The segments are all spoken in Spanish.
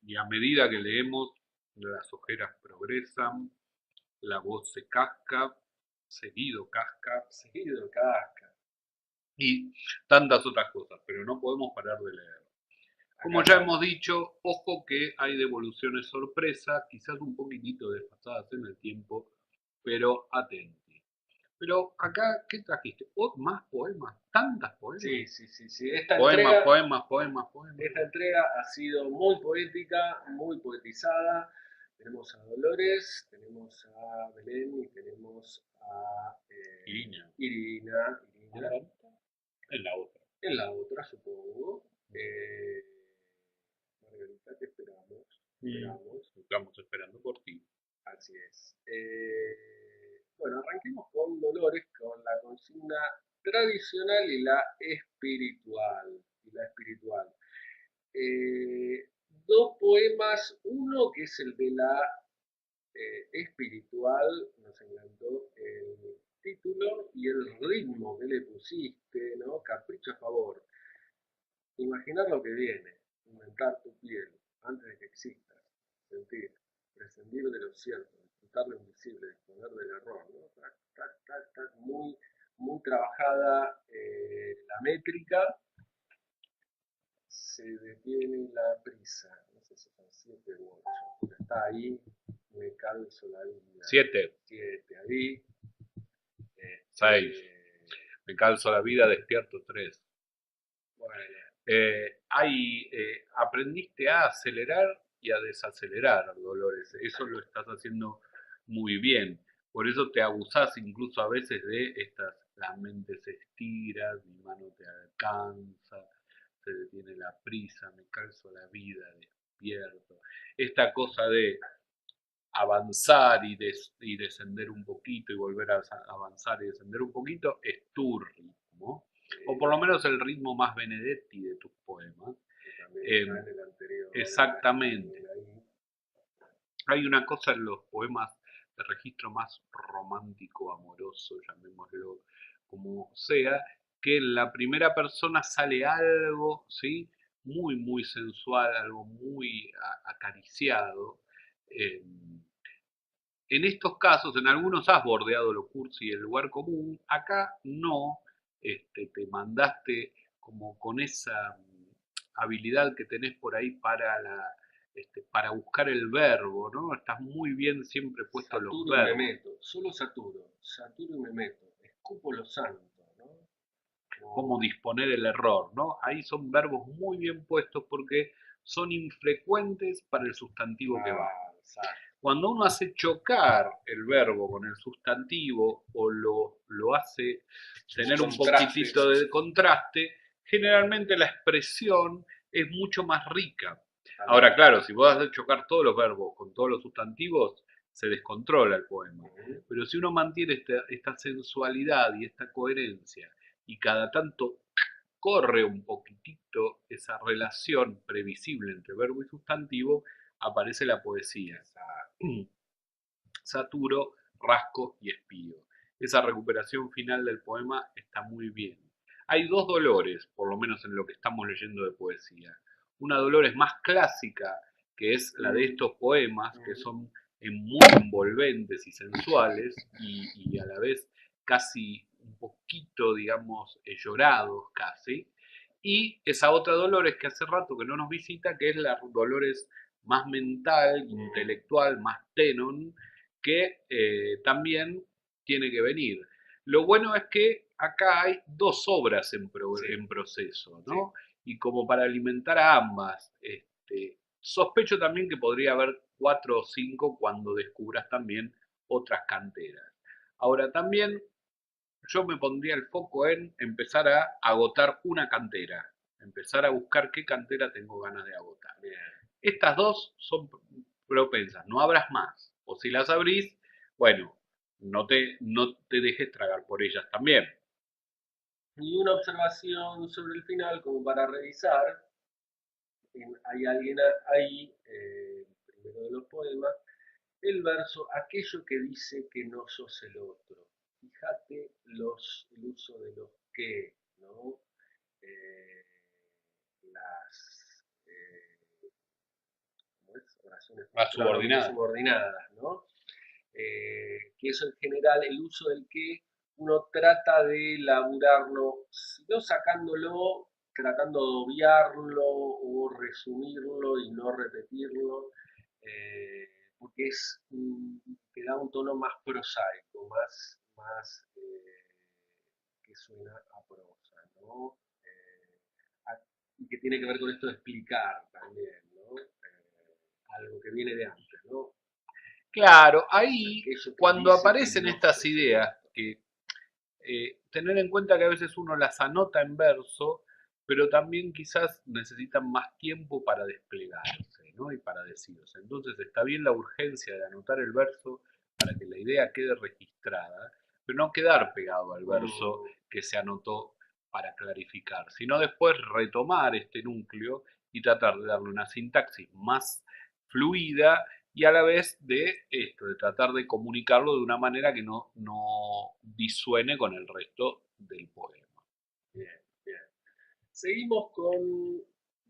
Y a medida que leemos, las ojeras progresan, la voz se casca, seguido casca, Seguido casca. y tantas otras cosas, pero no podemos parar de leer. Como Acá ya estamos. hemos dicho, ojo que hay devoluciones sorpresa, quizás un poquitito desfasadas en el tiempo, pero atenti. Pero acá, ¿qué trajiste? ¿Más poemas? ¿Tantas poemas? Sí, sí, sí, sí. Poemas, poemas, poemas, poemas. Esta entrega ha sido muy poética, muy poetizada. Tenemos a Dolores, tenemos a Belén y tenemos a Irina. Irina. En la otra. En la otra, supongo. Margarita, te esperamos. Esperamos. Estamos esperando por ti. Así es. Bueno, arranquemos con Dolores, con la consigna tradicional y la espiritual. Eh, Dos poemas, uno que es el de la espiritual, nos encantó el título y el ritmo que le pusiste, ¿no? Capricho a favor. Imaginar lo que viene, inventar tu piel antes de que existas, sentir, prescindir de lo cierto, disfrutar lo invisible, disponer del error, ¿no? Tac, tac, tac, tac, muy, muy trabajada la métrica, se detiene la prisa, no sé si son 7 u 8, está ahí, me calzo la vida. 7. 7 ahí. 6. Me calzo la vida, despierto 3. Bueno, Aprendiste a acelerar y a desacelerar, Dolores. Eso lo estás haciendo muy bien. Por eso te abusás incluso a veces de estas, la mente se estira, mi mano te alcanza, se detiene la prisa, me calzo la vida, despierto. Esta cosa de avanzar y descender un poquito y volver a avanzar y descender un poquito es tu ritmo, o por lo menos el ritmo más Benedetti de tus poemas. también está en el anterior. Exactamente. Hay una cosa en los poemas de registro más romántico, amoroso, llamémoslo como sea, que en la primera persona sale algo, ¿sí? Muy, muy sensual, algo muy acariciado. Eh, en estos casos, en algunos has bordeado lo cursi y el lugar común, acá no, te mandaste como con esa habilidad que tenés por ahí para buscar el verbo, ¿no? Estás muy bien siempre puesto los Saturo y me verbos. meto, solo saturo y me meto, escupo lo santo, ¿no? Cómo disponer el error, ¿no? Ahí son verbos muy bien puestos porque son infrecuentes para el sustantivo que va. Exacto. Cuando uno hace chocar el verbo con el sustantivo o lo hace tener un poquitito de contraste, generalmente la expresión es mucho más rica. Ahora, claro, si vos haces chocar todos los verbos con todos los sustantivos, se descontrola el poema. Pero si uno mantiene esta sensualidad y esta coherencia y cada tanto corre un poquitito esa relación previsible entre verbo y sustantivo, aparece la poesía. Saturo, rasco y espío. Esa recuperación final del poema está muy bien. Hay dos Dolores, por lo menos en lo que estamos leyendo de poesía. Una Dolores más clásica, que es la de estos poemas, que son muy envolventes y sensuales, y a la vez casi un poquito, digamos, llorados casi. Y esa otra Dolores que hace rato que no nos visita, que es la Dolores más mental, intelectual, más tenon, que también tiene que venir. Lo bueno es que acá hay dos obras en proceso, ¿no? Sí. Y como para alimentar a ambas, sospecho también que podría haber 4 o 5 cuando descubras también otras canteras. Ahora también yo me pondría el foco en empezar a agotar una cantera, empezar a buscar qué cantera tengo ganas de agotar. Bien. Estas dos son propensas, no abras más. O si las abrís, bueno, no te dejes tragar por ellas también. Y una observación sobre el final, como para revisar, hay alguien ahí, primero de los poemas, el verso, aquello que dice que no sos el otro. Fíjate el uso de los que, ¿no? Eh, las, relaciones Más subordinadas. subordinadas, ¿no? Que eso en general, el uso del que uno trata de laburarlo, si no sacándolo, tratando de obviarlo o resumirlo y no repetirlo, porque te da un tono más prosaico, que suena a prosa, ¿no? Y que tiene que ver con esto de explicar también, ¿no? Algo que viene de antes, ¿no? Claro, ahí Aquello que cuando dice que aparecen no estas sucede. ideas, que tener en cuenta que a veces uno las anota en verso, pero también quizás necesitan más tiempo para desplegarse, ¿no? Y para decirse. Entonces está bien la urgencia de anotar el verso para que la idea quede registrada, pero no quedar pegado al verso que se anotó para clarificar, sino después retomar este núcleo y tratar de darle una sintaxis más fluida y a la vez de esto, de tratar de comunicarlo de una manera que no disuene con el resto del poema. Bien, bien. Seguimos con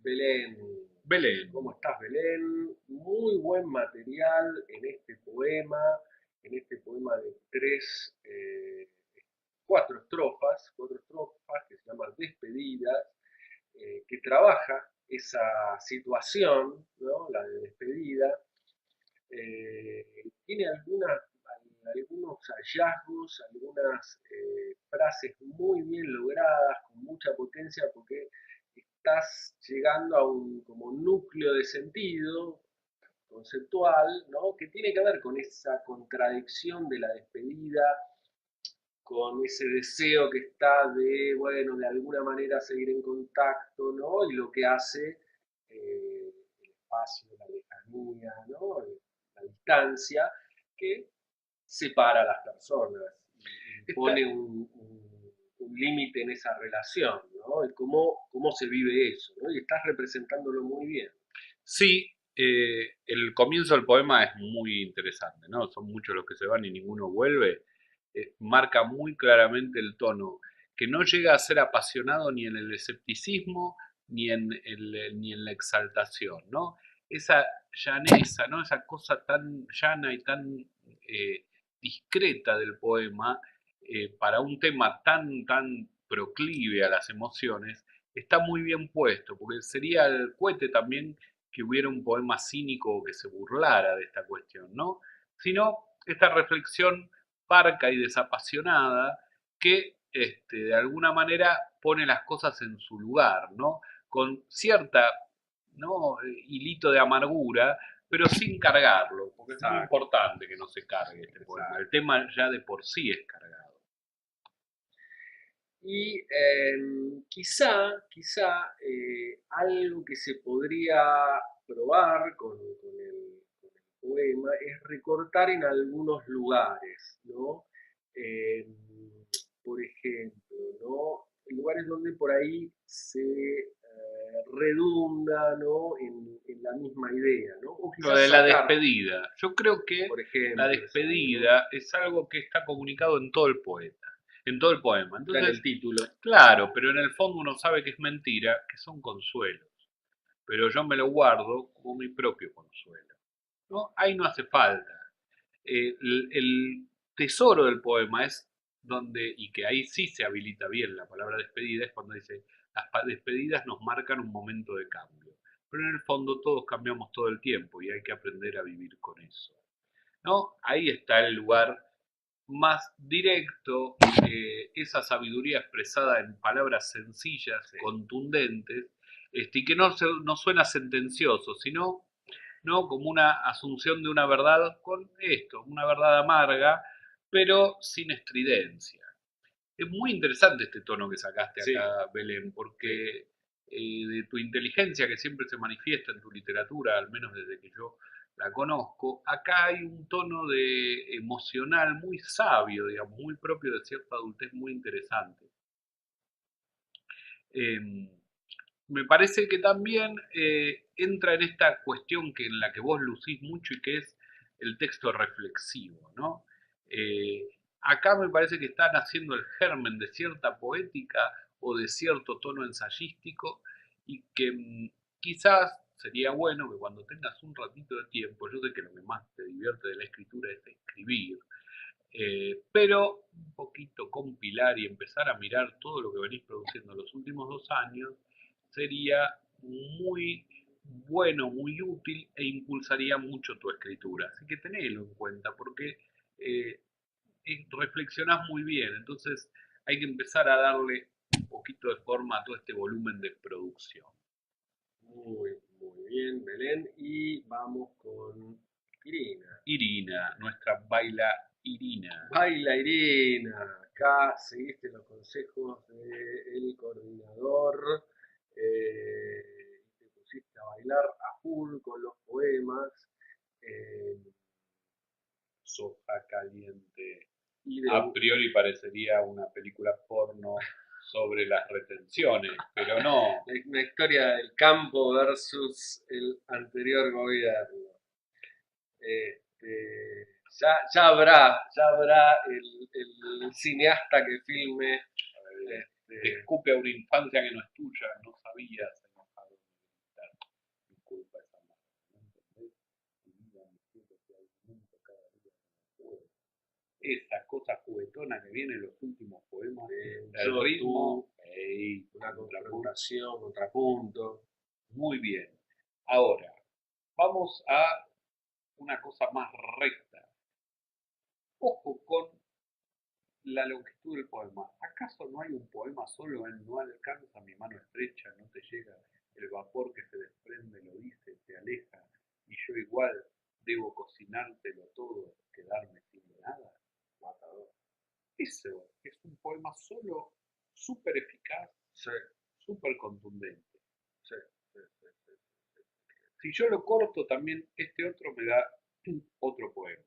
Belén. Belén. ¿Cómo estás, Belén? Muy buen material en este poema de cuatro estrofas que se llaman Despedidas, que trabaja esa situación, ¿no? La de despedida. Tiene algunos hallazgos, algunas frases muy bien logradas, con mucha potencia, porque estás llegando a un como núcleo de sentido conceptual, ¿no? Que tiene que ver con esa contradicción de la despedida, con ese deseo que está de, bueno, de alguna manera seguir en contacto, ¿no? Y lo que hace el espacio, la lejanía, ¿no? La distancia, que separa a las personas y pone un límite en esa relación, ¿no? Y cómo se vive eso, ¿no? Y estás representándolo muy bien. Sí, el comienzo del poema es muy interesante, ¿no? Son muchos los que se van y ninguno vuelve. Marca muy claramente el tono, que no llega a ser apasionado ni en el escepticismo ni en la exaltación, ¿no? Esa llaneza, ¿no? Esa cosa tan llana y tan eh, discreta del poema, para un tema tan proclive a las emociones, está muy bien puesto, porque sería el cohete también que hubiera un poema cínico que se burlara de esta cuestión, ¿no? Sino esta reflexión parca y desapasionada que de alguna manera pone las cosas en su lugar, ¿no? Con cierta, ¿no? Hilito de amargura, pero sin cargarlo, porque es muy importante que no se cargue este poema. El tema ya de por sí es cargado. Y quizá algo que se podría probar con el poema es recortar en algunos lugares, ¿no? Eh, por ejemplo, ¿no? En lugares donde por ahí se redunda, ¿no? En la misma idea, ¿no? O Lo quizás de la sacar, despedida. Yo creo que por la ejemplo, despedida es algo que está comunicado en todo el poeta, en todo el poema. en Entonces, el título. claro, pero en el fondo uno sabe que es mentira, que son consuelos. Pero yo me lo guardo como mi propio consuelo. ¿No? Ahí no hace falta. El tesoro del poema es donde, y que ahí sí se habilita bien la palabra despedida, es cuando dice, las despedidas nos marcan un momento de cambio. Pero en el fondo todos cambiamos todo el tiempo y hay que aprender a vivir con eso. ¿No? Ahí está el lugar más directo, esa sabiduría expresada en palabras sencillas, contundentes, y que no suena sentencioso, sino, ¿no? Como una asunción de una verdad con esto, una verdad amarga, pero sin estridencia. Es muy interesante este tono que sacaste acá, sí, Belén, porque de tu inteligencia que siempre se manifiesta en tu literatura, al menos desde que yo la conozco, acá hay un tono de emocional muy sabio, digamos, muy propio de cierta adultez muy interesante. Eh, Me parece que también entra en esta cuestión que en la que vos lucís mucho y que es el texto reflexivo, ¿no? Eh, Acá me parece que están haciendo el germen de cierta poética o de cierto tono ensayístico y que quizás sería bueno que cuando tengas un ratito de tiempo, yo sé que lo que más te divierte de la escritura es escribir, pero un poquito compilar y empezar a mirar todo lo que venís produciendo los últimos 2 años sería muy bueno, muy útil e impulsaría mucho tu escritura. Así que tenelo en cuenta porque eh, reflexionás muy bien, entonces hay que empezar a darle un poquito de forma a todo este volumen de producción. Muy bien, Belén. Y vamos con Irina. Irina, nuestra baila Irina. Baila Irina. Acá seguiste los consejos del coordinador. Te pusiste a bailar a full con los poemas. eh, Soja caliente. y A priori parecería una película porno sobre las retenciones, pero no. una historia del campo versus el anterior gobierno. Ya habrá el cineasta que filme. Te escupe a una infancia que no es tuya, no sabías enojado de gritar. Disculpa esa mano, ¿no entendés? Mi vida, mi cielo, que alimento cada día con el fuego. Esa cosa juguetona que viene en los últimos poemas, el ritmo, Una confrontación, contrapunto. muy bien. Ahora, vamos a una cosa más recta. Ojo con la longitud del poema. ¿Acaso no hay un poema solo en no alcanza mi mano estrecha, no te llega el vapor que se desprende, lo dice, te aleja, y yo igual debo cocinártelo todo, quedarme sin nada? Matador. Eso es un poema solo, súper eficaz, Sí, súper contundente. sí, sí, sí, sí. Si yo lo corto también, este otro me da otro poema.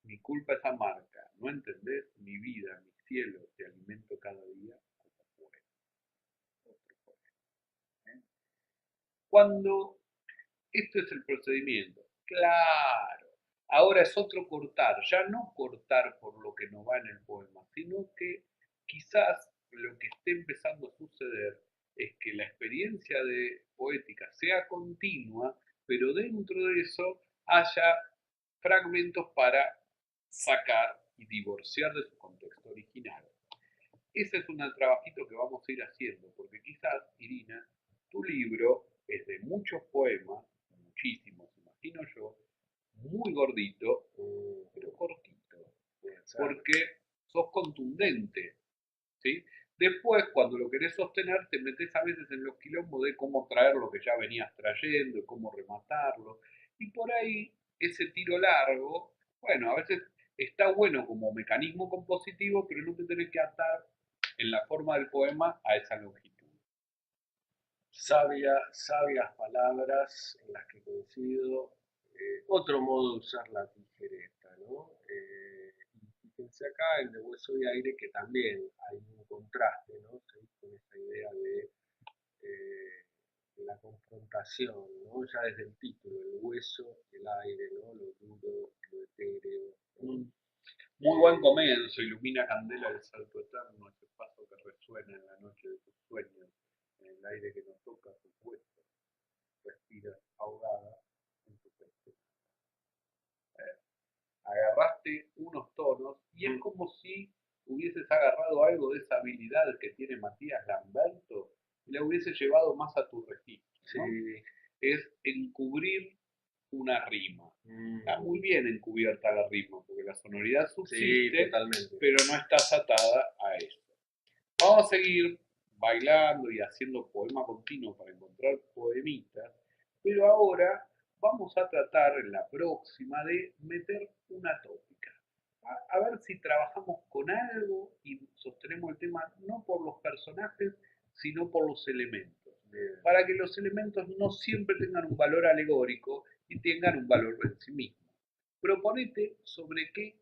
Mi culpa es amarga, no entendés mi vida, mi cielo, te alimento cada día como puedo. Otro poema. ¿Eh? Cuando esto es el procedimiento, claro, ahora es otro cortar, ya no cortar por lo que no va en el poema, sino que quizás lo que esté empezando a suceder es que la experiencia de poética sea continua, pero dentro de eso haya fragmentos para sacar y divorciar de su contexto original. Ese es un trabajito que vamos a ir haciendo, porque quizás, Irina, tu libro es de muchos poemas, muchísimos, imagino yo, muy gordito, pero cortito, porque sos contundente, ¿sí? Después, cuando lo querés sostener, te metes a veces en los quilombos de cómo traer lo que ya venías trayendo, y cómo rematarlo, y por ahí ese tiro largo, bueno, a veces está bueno como mecanismo compositivo, pero no te tenés que atar en la forma del poema a esa longitud. Sabias palabras en las que coincido. Otro modo de usar la tijereta, ¿no? Y fíjense acá en De Hueso y Aire que también hay un contraste, ¿no? ¿Sí? Con esa idea de la confrontación, ¿no? Ya desde el título, el hueso, el aire, ¿no? Lo duro, lo etéreo, ¿no? Muy buen comienzo, ilumina candela el salto eterno, ese paso que resuena en la noche de tus sueños, en el aire que nos toca tus huesos, respiras ahogada en tu pecho. Agarraste unos tonos y es como si hubieses agarrado algo de esa habilidad que tiene Matías Lamberto y la hubiese llevado más a tu registro, ¿no? Sí. Es encubrir una rima. Está muy bien encubierta la rima, porque la sonoridad subsiste, sí, pero no estás atada a eso. Vamos a seguir bailando y haciendo poema continuo para encontrar poemitas, pero ahora vamos a tratar en la próxima de meter una tópica. A ver si trabajamos con algo y sostenemos el tema no por los personajes, sino por los elementos. Para que los elementos no siempre tengan un valor alegórico y tengan un valor en sí mismo. Proponete sobre qué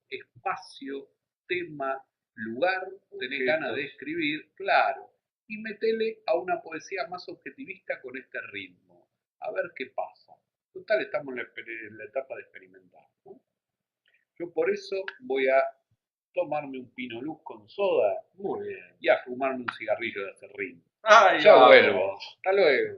espacio, tema, lugar tenés ganas de escribir, claro, y metele a una poesía más objetivista con este ritmo. A ver qué pasa. Total, estamos en la etapa de experimentar, ¿no? Yo por eso voy a tomarme un pino luz con soda Muy bien. y a fumarme un cigarrillo de acerrín. Ay, Ya vuelvo. Hasta luego.